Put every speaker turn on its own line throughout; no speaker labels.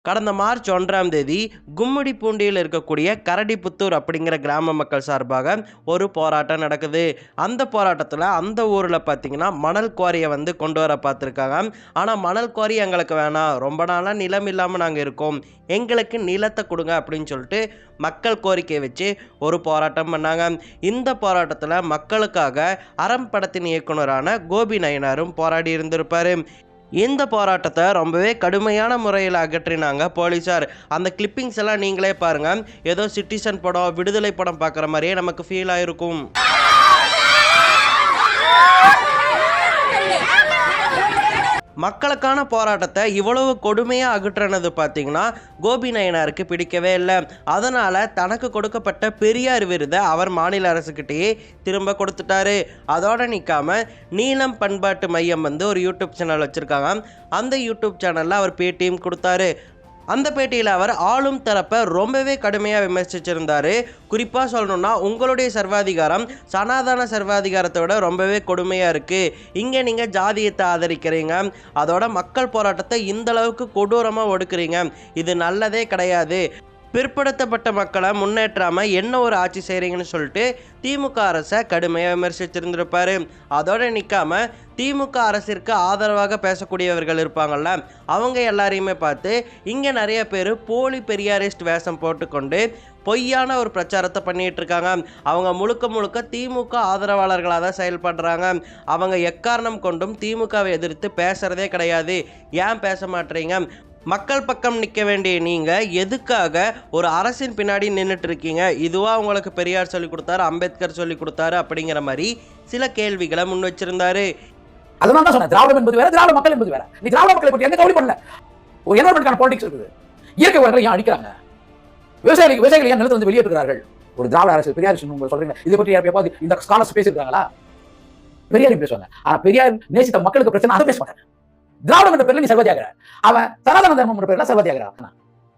கடந்த மார்ச் 1ஆம் தேதி கும்மிடிப்பூண்டியில் இருக்கக்கூடிய கரடிப்புத்தூர் அப்படிங்கிற கிராம மக்கள் சார்பாக ஒரு போராட்டம் நடக்குது. அந்த போராட்டத்தில் அந்த ஊரில் பார்த்தீங்கன்னா மணல் குவாரியை கொண்டு வர பார்த்துருக்காங்க. ஆனால் மணல் குவாரி எங்களுக்கு வேணாம், ரொம்ப நாளாக நிலம் இல்லாமல் நாங்கள் இருக்கோம், எங்களுக்கு நிலத்தை கொடுங்க அப்படின்னு சொல்லிட்டு மக்கள் கோரிக்கை வச்சு ஒரு போராட்டம் பண்ணாங்க. இந்த போராட்டத்தில் மக்களுக்காக அறம் படத்தின் இயக்குனரான கோபி நயினாரும் போராடி இருந்திருப்பார். இந்த போராட்டத்தை ரொம்பவே கடுமையான முறையில் அகற்றினாங்க போலீஸார். அந்த கிளிப்பிங்ஸ் எல்லாம் நீங்களே பாருங்க. ஏதோ சிட்டிசன் படம், விடுதலை படம் பார்க்குற மாதிரியே நமக்கு ஃபீல் ஆயிருக்கும். மக்களுக்கான போராட்டத்தை இவ்வளவு கொடுமையாக அகற்றினது பார்த்தீங்கன்னா கோபி நயினாருக்கு பிடிக்கவே இல்லை. அதனால் தனக்கு கொடுக்கப்பட்ட பெரியார் விருதை அவர் மாநில அரசுக்கிட்டேயே திரும்ப கொடுத்துட்டாரு. அதோடு நிற்காம நீலம் பண்பாட்டு மையம் ஒரு யூடியூப் சேனல் வச்சுருக்காங்க. அந்த யூடியூப் சேனலில் அவர் பேட்டியும் கொடுத்தாரு. அந்த பேட்டியில் அவர் ஆளும் தரப்பை ரொம்பவே கடுமையாக விமர்சிச்சிருந்தார். குறிப்பாக சொல்லணும்னா, உங்களுடைய சர்வாதிகாரம் சனாதன சர்வாதிகாரத்தை விட ரொம்பவே கொடுமையாக இருக்குது. இங்கே நீங்கள் ஜாதியத்தை ஆதரிக்கிறீங்க, அதோட மக்கள் போராட்டத்தை இந்த அளவுக்கு கொடூரமாக ஒடுக்குறீங்க, இது நல்லதே கிடையாது. பிற்படுத்தப்பட்ட மக்களை முன்னேற்றாமல் என்ன ஒரு ஆட்சி செய்கிறீங்கன்னு சொல்லிட்டு திமுக அரசை கடுமையாக விமர்சிச்சிருந்திருப்பார். அதோடு நிற்காம திமுக அரசிற்கு ஆதரவாக பேசக்கூடியவர்கள் இருப்பாங்கள்ல, அவங்க எல்லாரையுமே பார்த்து இங்கே நிறைய பேர் போலி பெரியாரிஸ்ட் வேஷம் போட்டுக்கொண்டு பொய்யான ஒரு பிரச்சாரத்தை பண்ணிகிட்டு இருக்காங்க. அவங்க முழுக்க முழுக்க திமுக ஆதரவாளர்களாக தான் செயல்படுறாங்க. அவங்க எக்காரணம் கொண்டும் திமுகவை எதிர்த்து பேசுகிறதே கிடையாது. ஏன் பேச மாட்டீங்க? மக்கள் பக்கம் நிற்க வேண்டிய நீங்கள் எதுக்காக ஒரு அரசின் பின்னாடி நின்றுட்டு இருக்கீங்க? இதுவா உங்களுக்கு பெரியார் சொல்லி கொடுத்தாரு, அம்பேத்கர் சொல்லி கொடுத்தாரு அப்படிங்கிற மாதிரி சில கேள்விகளை முன் வச்சிருந்தாரு.
அதனால தான் சொன்னேன், திராவிடம் என்பது வேற, திராவிட மக்கள் என்பது வேற. நீ திராவிட மக்களை பற்றி எந்த கவலை பண்ணல. ஒரு என்வரன்மென்ட்கான பாலிடிக்ஸ் இருக்குது. இயற்கை வளங்களை ஏன் அடிக்கிறாங்க? விவசாயிகள் ஏன் நிலத்தை வெளியேற்றுகிறார்கள்? ஒரு திராவிட அரசு பெரியார் சொல்றீங்க, இதை பற்றி எப்போது இந்த ஸ்காலர்ஸ் பேசியிருக்காங்களா? பெரியார் பேசுவாங்க, ஆனா பெரியார் நேசித்த மக்களுக்கு பிரச்சனை அதை பேச மாட்டாங்க. திராவிடம் என்ற பேர்ல நீ சர்வாதியாகிற. அவன் சனாதன தர்மம் என்ற பேர்ல சர்வாதியாகிறான்.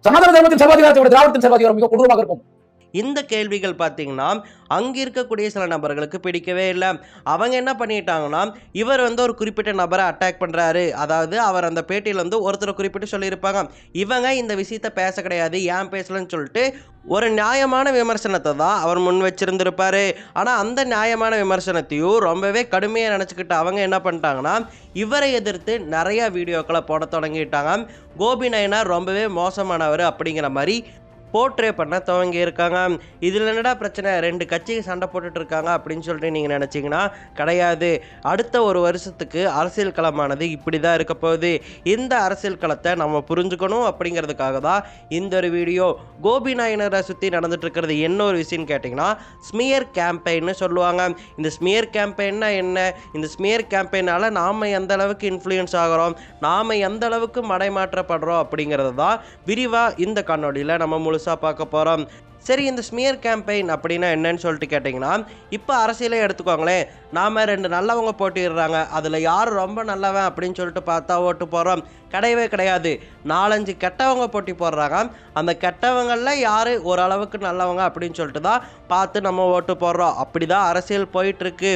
சனாதன தர்மத்தின் சர்வாதிகாரத்தை திராவிடத்தின் சர்வாதிகாரம் மிக கொடூரமாக இருக்கும்.
இந்த கேள்விகள் பார்த்தீங்கன்னா அங்கே இருக்கக்கூடிய சில நபர்களுக்கு பிடிக்கவே இல்லை. அவங்க என்ன பண்ணிட்டாங்கன்னா, இவர் ஒரு குறிப்பிட்ட நபரை அட்டாக் பண்ணுறாரு, அதாவது அவர் அந்த பேட்டியில் ஒருத்தரை குறிப்பிட்டு சொல்லியிருப்பாங்க, இவங்க இந்த விஷயத்தை பேச கிடையாது, ஏன் பேசலன்னு சொல்லிட்டு ஒரு நியாயமான விமர்சனத்தை தான் அவர் முன் வச்சிருந்திருப்பாரு. ஆனால் அந்த நியாயமான விமர்சனத்தையும் ரொம்பவே கடுமையாக நினச்சிக்கிட்டு அவங்க என்ன பண்ணிட்டாங்கன்னா, இவரை எதிர்த்து நிறையா வீடியோக்களை போட தொடங்கிட்டாங்க. கோபி நயினார் ரொம்பவே மோசமானவர் அப்படிங்கிற மாதிரி போர்ட்ரே பண்ண துவங்கி இருக்காங்க. இதில் என்னடா பிரச்சனை, ரெண்டு கட்சிக்கு சண்டை போட்டுட்டு இருக்காங்க அப்படின்னு சொல்லிட்டு நீங்கள் நினச்சிங்கன்னா கிடையாது. அடுத்த ஒரு வருஷத்துக்கு அரசியல் களமானது இப்படி தான் இருக்க போகுது. இந்த அரசியல் களத்தை நம்ம புரிஞ்சுக்கணும் அப்படிங்கிறதுக்காக தான் இந்த ஒரு வீடியோ. கோபி நயினாரை சுற்றி நடந்துட்டு இருக்கிறது என்ன ஒரு விஷயம்னு கேட்டிங்கன்னா, ஸ்மியர் கேம்பெயின்னு சொல்லுவாங்க. இந்த ஸ்மியர் கேம்பெயின்னா என்ன? இந்த ஸ்மியர் கேம்பெயினால் நாம் எந்த அளவுக்கு இன்ஃப்ளூயன்ஸ் ஆகிறோம், நாம் எந்த அளவுக்கு மடைமாற்றப்படுறோம் அப்படிங்கிறது தான் விரிவாக இந்த காணொலியில் நம்ம முழு பார்க்க போறோம். சரி, இந்த ஸ்மியர் கேம்பெயின் அப்படின்னா என்னன்னு சொல்லிட்டு கேட்டிங்கன்னா, இப்போ அரசியலே எடுத்துக்கோங்களேன். நாம ரெண்டு நல்லவங்க போட்டிடுறாங்க, அதில் யார் ரொம்ப நல்லவன் அப்படின்னு சொல்லிட்டு பார்த்தா ஓட்டு போகிறோம்? கிடையவே கிடையாது. 4-5 கெட்டவங்க போட்டி போடுறாங்க, அந்த கெட்டவங்களில் யார் ஓரளவுக்கு நல்லவங்க அப்படின்னு சொல்லிட்டு தான் பார்த்து நம்ம ஓட்டு போடுறோம். அப்படி தான் அரசியல் போயிட்டுருக்கு.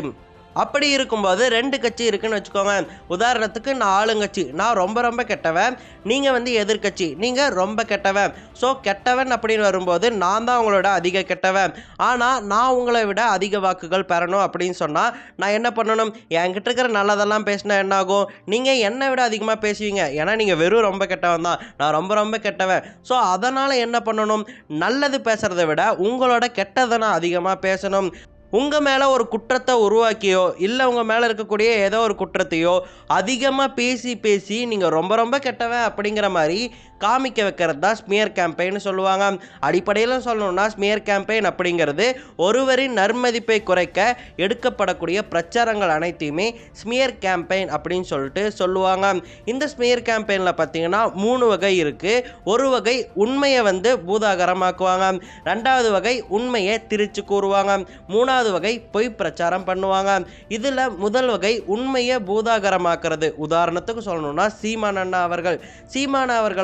அப்படி இருக்கும்போது ரெண்டு கட்சி இருக்குன்னு வச்சுக்கோங்க. உதாரணத்துக்கு நான் ஆளுங்கட்சி, நான் ரொம்ப கெட்டவன், நீங்கள் எதிர்கட்சி, நீங்கள் ரொம்ப கெட்டவன். ஸோ கெட்டவன் அப்படின்னு வரும்போது நான் தான் உங்களோட அதிக கெட்டவன். ஆனால் நான் உங்களை விட அதிக வாக்குகள் பெறணும் அப்படின்னு சொன்னால் நான் என்ன பண்ணணும்? என்கிட்ட இருக்கிற நல்லதெல்லாம் பேசினா என்ன ஆகும்? நீங்கள் என்னை விட அதிகமாக பேசுவீங்க, ஏன்னா நீங்கள் வெறும் ரொம்ப கெட்டவன் தான், நான் ரொம்ப கெட்டவன். ஸோ அதனால் என்ன பண்ணணும்? நல்லது பேசுகிறத விட உங்களோட கெட்டதை நான் அதிகமாக பேசணும். உங்கள் மேலே ஒரு குற்றத்தை உருவாக்கியோ இல்லை உங்கள் மேலே இருக்கக்கூடிய ஏதோ ஒரு குற்றத்தையோ அதிகமாக பேசி நீங்கள் ரொம்ப கெட்டவன் அப்படிங்கிற மாதிரி காமிக்க வைக்கிறது தான் ஸ்மியர் கேம்பெயின் சொல்லுவாங்க. அடிப்படையில் சொல்லணும்னா ஸ்மியர் கேம்பெயின் அப்படிங்கிறது ஒருவரின் நன்மதிப்பை குறைக்க எடுக்கப்படக்கூடிய பிரச்சாரங்கள் அனைத்தையுமே ஸ்மியர் கேம்பெயின் அப்படின்னு சொல்லிட்டு சொல்லுவாங்க. இந்த ஸ்மியர் கேம்பெயினில் பார்த்தீங்கன்னா 3 வகை இருக்குது. ஒரு வகை உண்மையை பூதாகரமாக்குவாங்க, 2வது வகை உண்மையை திரிச்சு கூறுவாங்க, 3வது வகை பொய் பிரச்சாரம் பண்ணுவாங்க. இதில் முதல் வகை உண்மையை பூதாகரமாக்குறது. உதாரணத்துக்கு சொல்லணும்னா சீமான் அவர்கள்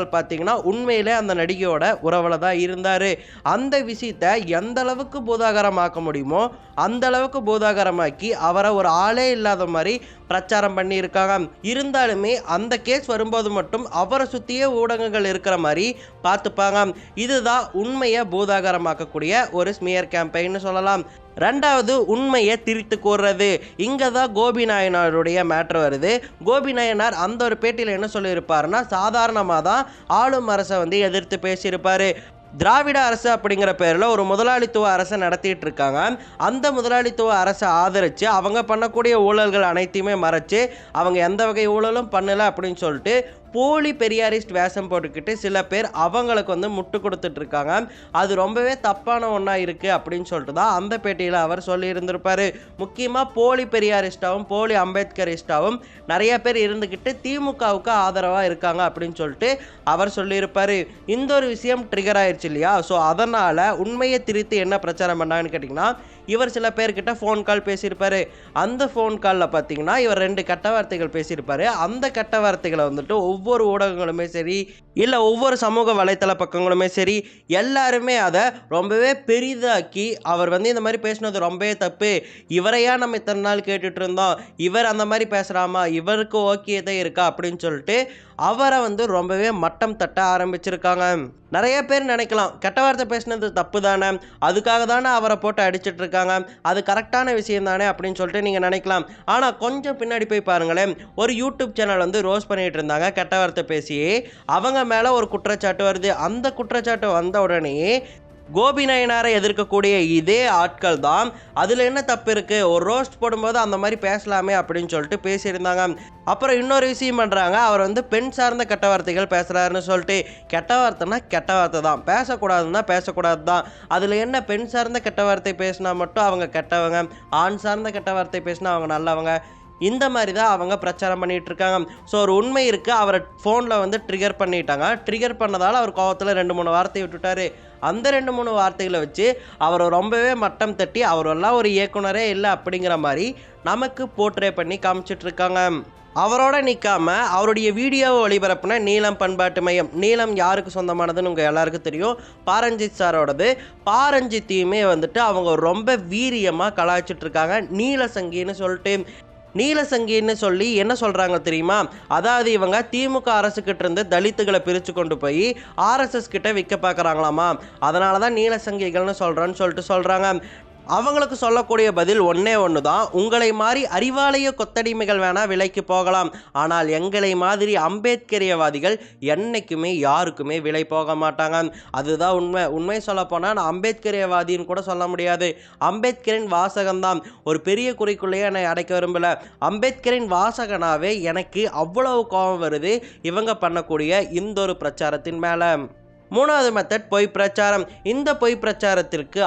பார்த்தீங்கன்னா பார்த்தீங்கன்னா உண்மையிலே அந்த நடிகையோட உறவில் தான் இருந்தார். அந்த விஷயத்தை எந்த அளவுக்கு பூதாகரமாக்க முடியுமோ அந்த அளவுக்கு பூதாகரமாக்கி அவரை ஒரு ஆளே இல்லாத மாதிரி பிரச்சாரம் பண்ணியிருக்காங்க. இருந்தாலுமே அந்த கேஸ் வரும்போது மட்டும் அவரை சுற்றியே ஊடகங்கள் இருக்கிற மாதிரி பார்த்துப்பாங்க. இதுதான் உண்மையை பூதாகரமாக்கக்கூடிய ஒரு ஸ்மியர் கேம்பெயின்னு சொல்லலாம். ரெண்டாவது, உண்மையை திரித்து கூறுறது. இங்கே தான் கோபி நாயனாருடைய மேட்ரு வருது. கோபி நாயனார் அந்த ஒரு பேட்டியில் என்ன சொல்லியிருப்பாருன்னா, சாதாரணமாக தான் ஆளும் அரசை எதிர்த்து பேசியிருப்பார். திராவிட அரசு அப்படிங்கிற பேரில் ஒரு முதலாளித்துவ அரசை நடத்திட்டு இருக்காங்க. அந்த முதலாளித்துவ அரசை ஆதரித்து அவங்க பண்ணக்கூடிய ஊழல்கள் அனைத்தையுமே மறைச்சு அவங்க எந்த வகை ஊழலும் பண்ணலை அப்படின்னு சொல்லிட்டு போலி பெரியாரிஸ்ட் வேஷம் போட்டுக்கிட்டு சில பேர் அவங்களுக்கு முட்டு கொடுத்துட்டு இருக்காங்க. அது ரொம்பவே தப்பான ஒன்றா இருக்குது அப்படின்னு சொல்லிட்டு தான் அந்த பேட்டியில் அவர் சொல்லியிருந்திருப்பார். முக்கியமாக போலி பெரியாரிஸ்டாகவும் போலி அம்பேத்கரிஸ்டாகவும் நிறைய பேர் இருந்துக்கிட்டு திமுகவுக்கு ஆதரவாக இருக்காங்க அப்படின்னு சொல்லிட்டு அவர் சொல்லியிருப்பார். இந்த ஒரு விஷயம் ட்ரிகர் ஆயிடுச்சு இல்லையா? ஸோ அதனால் உண்மையை திரித்து என்ன பிரச்சாரம் பண்ணாங்கன்னு கேட்டிங்கன்னா, இவர் சில பேர்கிட்ட ஃபோன் கால் பேசியிருப்பார். அந்த ஃபோன் காலில் பார்த்தீங்கன்னா இவர் 2 கெட்ட வார்த்தைகள் பேசியிருப்பார். அந்த கெட்ட வார்த்தைகளை ஒவ்வொரு ஊடகங்களுமே சரி, இல்லை ஒவ்வொரு சமூக வலைத்தள பக்கங்களுமே சரி, எல்லாருமே அதை ரொம்பவே பெரிதாக்கி அவர் இந்த மாதிரி பேசினது ரொம்பவே தப்பு, இவரையா நம்ம இத்தனை நாள் கேட்டுட்டு இருந்தோம், இவர் அந்த மாதிரி பேசுகிறாமா, இவருக்கு ஓகே தான் இருக்கா அப்படின்னு சொல்லிட்டு அவரை ரொம்பவே மட்டம் தட்ட ஆரம்பிச்சிருக்காங்க. நிறைய பேர் நினைக்கலாம், கெட்ட வார்த்தை பேசினது தப்பு தானே, அதுக்காக தானே அவரை போட்டு அடிச்சிட்டு இருக்காங்க, அது கரெக்டான விஷயம் தானே அப்படின்னு சொல்லிட்டு நீங்கள் நினைக்கலாம். ஆனால் கொஞ்சம் பின்னாடி போய் பாருங்களேன், ஒரு யூடியூப் சேனல் ரோஸ் பண்ணிட்டு இருந்தாங்க கெட்ட வார்த்தை பேசி. அவங்க மேலே ஒரு குற்றச்சாட்டு வருது. அந்த குற்றச்சாட்டு வந்த உடனே கோபி நாயனாரை எதிர்க்கக்கூடிய இதே ஆட்கள் தான் அதில் என்ன தப்பு இருக்குது, ஒரு ரோஸ்ட் போடும்போது அந்த மாதிரி பேசலாமே அப்படின்னு சொல்லிட்டு பேசியிருந்தாங்க. அப்புறம் இன்னொரு விஷயம் பண்ணுறாங்க, அவர் பெண் சார்ந்த கெட்ட வார்த்தைகள் பேசுகிறாருன்னு சொல்லிட்டு. கெட்ட வார்த்தைனா கெட்ட வார்த்தை தான், பேசக்கூடாதுன்னா பேசக்கூடாது தான். அதில் என்ன பெண் சார்ந்த கெட்ட வார்த்தை பேசினா மட்டும் அவங்க கெட்டவங்க, ஆண் சார்ந்த கெட்ட வார்த்தை பேசினா அவங்க நல்லவங்க, இந்த மாதிரி தான் அவங்க பிரச்சாரம் பண்ணிகிட்டு இருக்காங்க. ஸோ ஒரு உண்மை இருக்குது, அவரை ஃபோனில் ட்ரிகர் பண்ணிட்டாங்க. ட்ரிகர் பண்ணதால் அவர் கோவத்தில் 2-3 வார்த்தை விட்டுட்டார். அந்த 2-3 வார்த்தைகளை வச்சு அவரை ரொம்பவே மட்டம் தட்டி அவரெல்லாம் ஒரு இயக்குனரே இல்லை அப்படிங்கிற மாதிரி நமக்கு போர்ட்ரே பண்ணி காமிச்சிட்ருக்காங்க. அவரோட நிற்காம அவருடைய வீடியோவை ஒளிபரப்புன நீலம் பண்பாட்டு மையம். நீலம் யாருக்கு சொந்தமானதுன்னு உங்கள் எல்லாருக்கும் தெரியும், பாரஞ்சித் சாரோடது. பாரஞ்சித்தையுமே அவங்க ரொம்ப வீரியமாக கலாய்ச்சிட்ருக்காங்க, நீலசங்கின்னு சொல்லிட்டு. நீலசங்கின்னு சொல்லி என்ன சொல்கிறாங்க தெரியுமா? அதாவது இவங்க திமுக அரசுக்கிட்ட இருந்து தலித்துகளை பிரித்து கொண்டு போய் ஆர்எஸ்எஸ் கிட்ட விற்க பார்க்குறாங்களாமா, அதனால தான் நீலசங்கிகள்னு சொல்கிறோன்னு சொல்லிட்டு சொல்கிறாங்க. அவங்களுக்கு சொல்லக்கூடிய பதில் ஒன்றே ஒன்று தான், உங்களை மாதிரி அறிவாலய கொத்தடிமைகள் வேணால் விலைக்கு போகலாம், ஆனால் எங்களை மாதிரி அம்பேத்கரியவாதிகள் என்றைக்குமே யாருக்குமே விலை போக மாட்டாங்க. அதுதான் உண்மை. உண்மை சொல்லப்போனால் நான் அம்பேத்கரியவாதின்னு கூட சொல்ல முடியாது, அம்பேத்கரின் வாசகம்தான். ஒரு பெரிய குறிக்குள்ளேயே என்னை அடைக்க விரும்பலை. அம்பேத்கரின் வாசகனாவே எனக்கு அவ்வளவு கோபம் வருது இவங்க பண்ணக்கூடிய இந்த ஒரு பிரச்சாரத்தின் மேலே. மூணாவது மெத்தட் பொய் பிரச்சாரம். இந்த பொய் பிரச்சாரத்திற்கு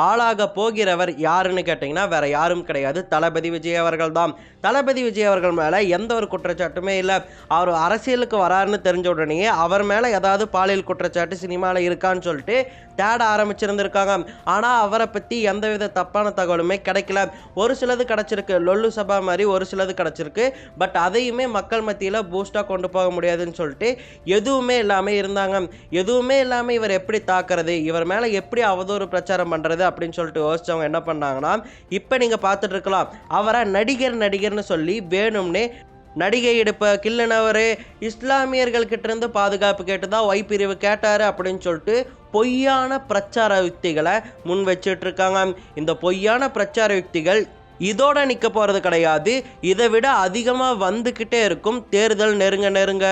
ஆளாக போகிறவர் யாருன்னு கேட்டிங்கன்னா வேற யாரும் கிடையாது, தளபதி விஜய் அவர்கள் தான். தளபதி விஜய் அவர்கள் மேலே எந்த ஒரு குற்றச்சாட்டுமே இல்லை. அவர் அரசியலுக்கு வராருன்னு தெரிஞ்ச உடனே அவர் மேலே ஏதாவது பாலியல் குற்றச்சாட்டு சினிமாவில் இருக்கான்னு சொல்லிட்டு தேட ஆரம்பிச்சிருந்திருக்காங்க. ஆனால் அவரை பற்றி எந்தவித தப்பான தகவலுமே கிடைக்கல. ஒரு சிலது கிடச்சிருக்கு, லொல்லு சபா மாதிரி ஒரு சிலது கிடச்சிருக்கு. பட் அதையுமே மக்கள் மத்தியில் பூஸ்டாக கொண்டு போக முடியாதுன்னு சொல்லிட்டு எதுவுமே இல்லாமல் இருந்தாங்க. எதுவுமே இல்லாமல் இவர் எப்படி தாக்குறது, இவர் மேலே எப்படி அவதூறு பிரச்சாரம் பண்ணுறது அப்படின்னு சொல்லிட்டு யோசிச்சவங்க என்ன பண்ணாங்கன்னா, இப்போ நீங்கள் பார்த்துட்டு இருக்கலாம், அவரை நடிகர்னு சொல்லி வேணும்னே நடிகை எடுப்ப கில்லனவர் இஸ்லாமியர்கள் கிட்ட இருந்து பாதுகாப்பு கேட்டு தான் ஒய் பிரிவு கேட்டார் அப்படின்னு சொல்லிட்டு பொய்யான பிரச்சார யுக்திகளை முன் வச்சுட்டு இருக்காங்க. இந்த பொய்யான பிரச்சார யுக்திகள் இதோட நிற்க போகிறது கிடையாது, இதை விட அதிகமாக வந்துக்கிட்டே இருக்கும் தேர்தல் நெருங்க.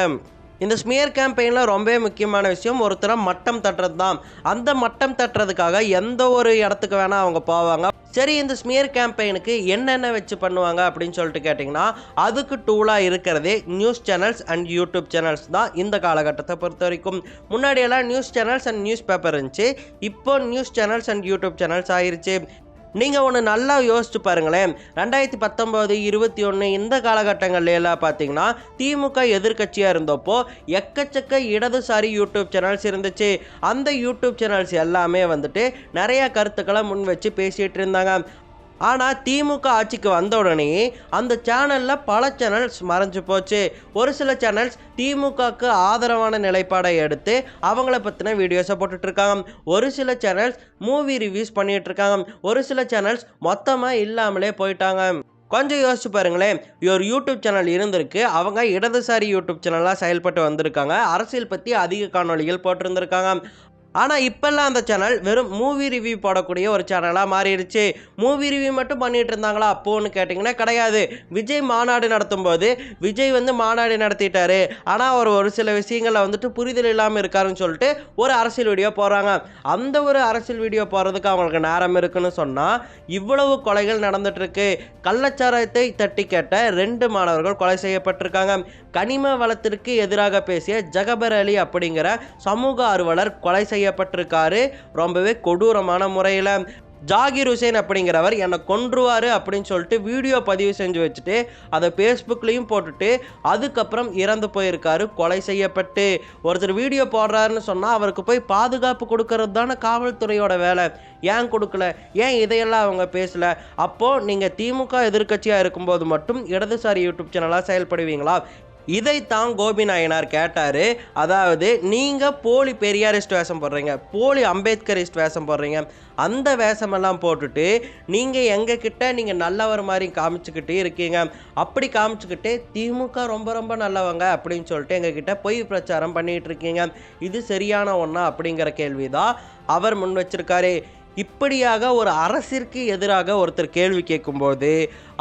இந்த ஸ்மியர் கேம்பெயினில் ரொம்பவே முக்கியமான விஷயம் ஒருத்தரை மட்டம் தட்டுறது தான். அந்த மட்டம் தட்டுறதுக்காக எந்த ஒரு இடத்துக்கு வேணால் அவங்க போவாங்க. சரி, இந்த ஸ்மியர் கேம்பெயினுக்கு என்னென்ன வச்சு பண்ணுவாங்க அப்படின்னு சொல்லிட்டு கேட்டிங்கன்னா, அதுக்கு டூலாக இருக்கிறதே news channels and YouTube channels தான். இந்த காலகட்டத்தை பொறுத்த வரைக்கும் முன்னாடியெல்லாம் news channels and news paper இருந்துச்சு, இப்போ news channels and YouTube channels ஆயிருச்சு. நீங்கள் ஒன்று நல்லா யோசிச்சு பாருங்களேன், 2019, 2021 இந்த காலகட்டங்கள்லாம் பார்த்தீங்கன்னா திமுக எதிர்கட்சியாக இருந்தப்போ எக்கச்சக்க இடதுசாரி யூடியூப் சேனல்ஸ் இருந்துச்சு. அந்த யூடியூப் சேனல்ஸ் எல்லாமே நிறைய கருத்துக்களை முன் வச்சு பேசிகிட்டு இருந்தாங்க. ஆனால் திமுக ஆட்சிக்கு வந்த உடனே அந்த சேனலில் பல சேனல்ஸ் மறைஞ்சு போச்சு. ஒரு சில சேனல்ஸ் திமுகவுக்கு ஆதரவான நிலைப்பாடை எடுத்து அவங்கள பற்றின வீடியோஸை போட்டுட்ருக்காங்க. ஒரு சில சேனல்ஸ் மூவி ரிவ்யூஸ் பண்ணிகிட்ருக்காங்க. ஒரு சில சேனல்ஸ் மொத்தமாக இல்லாமலே போயிட்டாங்க. கொஞ்சம் யோசிச்சு பாருங்களேன். ஒரு யூடியூப் சேனல் இருந்திருக்கு. அவங்க இடதுசாரி யூடியூப் சேனலாக செயல்பட்டு வந்திருக்காங்க. அரசியல் பற்றி அதிக காணொளிகள் போட்டிருந்திருக்காங்க. ஆனால் இப்போல்லாம் அந்த சேனல் வெறும் மூவி ரிவ்யூ போடக்கூடிய ஒரு சேனலாக மாறிடுச்சு. மூவி ரிவ்யூ மட்டும் பண்ணிகிட்டு இருந்தாங்களா அப்போன்னு கேட்டிங்கன்னா கிடையாது. விஜய் மாநாடு நடத்தும் போது விஜய் மாநாடு நடத்திட்டாரு, ஆனால் அவர் ஒரு சில விஷயங்களில் புரிதல் இல்லாமல் இருக்காருன்னு சொல்லிட்டு ஒரு அரசியல் வீடியோ போடுறாங்க. அந்த ஒரு அரசியல் வீடியோ போடுறதுக்கு அவங்களுக்கு நேரம் இருக்குன்னு சொன்னால் இவ்வளவு கொலைகள் நடந்துட்டுருக்கு. கள்ளச்சாராயத்தை தட்டி கேட்ட 2 மாணவர்கள் கொலை செய்யப்பட்டிருக்காங்க. கனிம வளத்திற்கு எதிராக பேசிய ஜகபர் அலி அப்படிங்கிற சமூக ஆர்வலர் கொலை செய்யப்பட்டிருக்காரு ரொம்பவே கொடூரமான முறையில். ஜாகிர் ஹுசேன் அப்படிங்கிறவர் என்னை கொன்றுவார் அப்படின்னு சொல்லிட்டு வீடியோ பதிவு செஞ்சு வச்சுட்டு அதை ஃபேஸ்புக்லேயும் போட்டுட்டு அதுக்கப்புறம் இறந்து போயிருக்காரு கொலை செய்யப்பட்டு. ஒருத்தர் வீடியோ போடுறாருன்னு சொன்னால் அவருக்கு போய் பாதுகாப்பு கொடுக்கறது தானே காவல்துறையோட வேலை. ஏன் கொடுக்கல? ஏன் இதையெல்லாம் அவங்க பேசலை? அப்போது நீங்கள் திமுக எதிர்க்கட்சியாக இருக்கும்போது மட்டும் இடதுசாரி யூடியூப் சேனலாக செயல்படுவீங்களா? இதைத்தான் கோபி நாயனார் கேட்டார். அதாவது நீங்கள் போலி பெரியாரிஸ்ட் வேஷம் போடுறீங்க, போலி அம்பேத்கரிஸ்ட் வேஷம் போடுறீங்க, அந்த வேஷமெல்லாம் போட்டுட்டு நீங்கள் எங்ககிட்ட நீங்கள் நல்லவர் மாதிரி காமிச்சுக்கிட்டே இருக்கீங்க. அப்படி காமிச்சுக்கிட்டு திமுக ரொம்ப ரொம்ப நல்லவங்க அப்படின்னு சொல்லிட்டு எங்ககிட்ட பொய் பிரச்சாரம் பண்ணிகிட்டு இருக்கீங்க. இது சரியான ஒன்றா அப்படிங்கிற கேள்வி தான் அவர் முன் வச்சிருக்காரு. இப்படியாக ஒரு அரசிற்கு எதிராக ஒருத்தர் கேள்வி கேட்கும்போது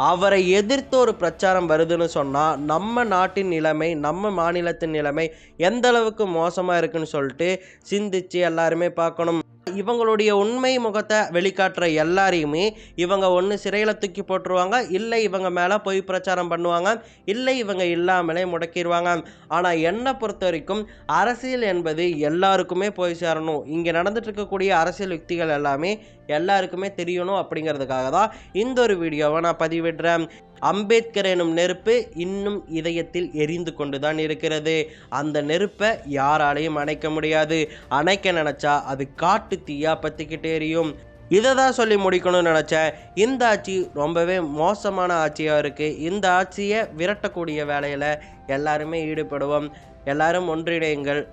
அவரை எதிர்த்து ஒரு பிரச்சாரம் வருதுன்னு சொன்னால் நம்ம நாட்டின் நிலைமை, நம்ம மாநிலத்தின் நிலைமை எந்த அளவுக்கு மோசமாக இருக்குன்னு சொல்லிட்டு சிந்திச்சு எல்லாருமே பார்க்கணும். இவங்களுடைய உண்மை முகத்தை வெளிக்காட்டுற எல்லாரையுமே இவங்க ஒன்று சிறையில் தூக்கி போட்டுருவாங்க, இல்லை இவங்க மேலே பொய் பிரச்சாரம் பண்ணுவாங்க, இல்லை இவங்க இல்லாமலே முடக்கிடுவாங்க. ஆனால் என்னை பொறுத்த வரைக்கும் அரசியல் என்பது எல்லாருக்குமே போய் சேரணும். இங்கே நடந்துட்டு இருக்கக்கூடிய அரசியல் யுக்திகள் எல்லாமே எல்லாருக்குமே தெரியணும் அப்படிங்கிறதுக்காக தான் இந்த ஒரு வீடியோவை நான் பதிவிடுறேன். அம்பேத்கர் எனும் நெருப்பு இன்னும் இதயத்தில் எரிந்து கொண்டு தான் இருக்கிறது. அந்த நெருப்பை யாராலையும் அணைக்க முடியாது. அணைக்க நினச்சா அது காட்டு தீயா பற்றிக்கிட்டே எரியும். இதை தான் சொல்லி முடிக்கணும்னு நினச்சேன். இந்த ஆட்சி ரொம்பவே மோசமான ஆட்சியாக இருக்குது. இந்த ஆட்சியை விரட்டக்கூடிய வேலையில் எல்லாருமே ஈடுபடுவோம். எல்லாரும் ஒன்றிணையுங்கள்,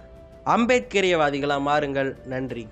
அம்பேத்கரியவாதிகளாக மாறுங்கள். நன்றி.